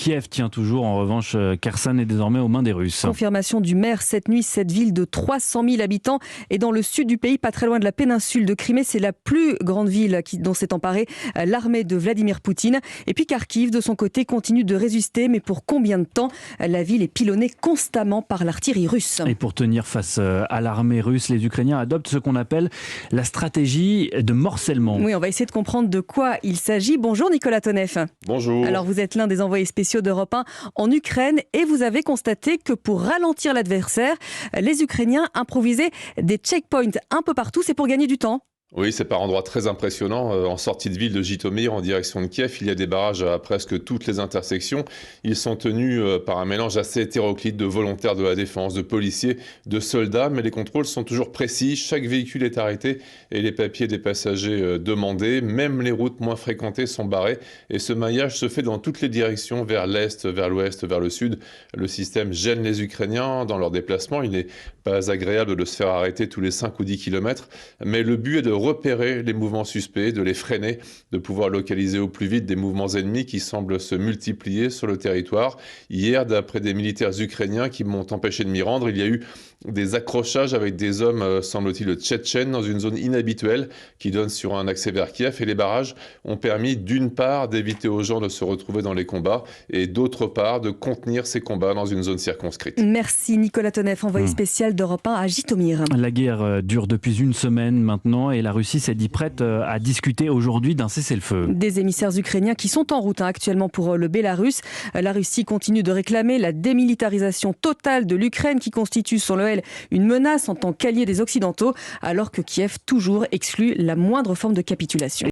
Kiev tient toujours. En revanche, Kherson est désormais aux mains des Russes. Confirmation du maire cette nuit. Cette ville de 300 000 habitants est dans le sud du pays, pas très loin de la péninsule de Crimée. C'est la plus grande ville dont s'est emparée l'armée de Vladimir Poutine. Et puis Kharkiv, de son côté, continue de résister. Mais pour combien de temps? La ville est pilonnée constamment par l'artillerie russe. Et pour tenir face à l'armée russe, les Ukrainiens adoptent ce qu'on appelle la stratégie de morcellement. Oui, on va essayer de comprendre de quoi il s'agit. Bonjour Nicolas Toneff. Bonjour. Alors vous êtes l'un des envoyés spéciaux d'Europe 1 en Ukraine et vous avez constaté que pour ralentir l'adversaire, les Ukrainiens improvisaient des checkpoints un peu partout. C'est pour gagner du temps? Oui, c'est par endroits très impressionnants. En sortie de ville de Jytomyr en direction de Kiev, il y a des barrages à presque toutes les intersections. Ils sont tenus par un mélange assez hétéroclite de volontaires de la défense, de policiers, de soldats, mais les contrôles sont toujours précis. Chaque véhicule est arrêté et les papiers des passagers demandés. Même les routes moins fréquentées sont barrées et ce maillage se fait dans toutes les directions, vers l'est, vers l'ouest, vers le sud. Le système gêne les Ukrainiens dans leurs déplacements. Il n'est pas agréable de se faire arrêter tous les 5 ou 10 km, mais le but est de repérer les mouvements suspects, de les freiner, de pouvoir localiser au plus vite des mouvements ennemis qui semblent se multiplier sur le territoire. Hier, d'après des militaires ukrainiens qui m'ont empêché de m'y rendre, il y a eu des accrochages avec des hommes, semble-t-il, tchétchènes dans une zone inhabituelle qui donne sur un accès vers Kiev. Et les barrages ont permis, d'une part, d'éviter aux gens de se retrouver dans les combats et d'autre part, de contenir ces combats dans une zone circonscrite. Merci Nicolas Toneff, envoyé spécial d'Europe 1 à Jytomyr. La guerre dure depuis une semaine maintenant et la Russie s'est dit prête à discuter aujourd'hui d'un cessez-le-feu. Des émissaires ukrainiens qui sont en route actuellement pour le Bélarus. La Russie continue de réclamer la démilitarisation totale de l'Ukraine qui constitue, selon elle, une menace en tant qu'allié des Occidentaux, alors que Kiev toujours exclut la moindre forme de capitulation.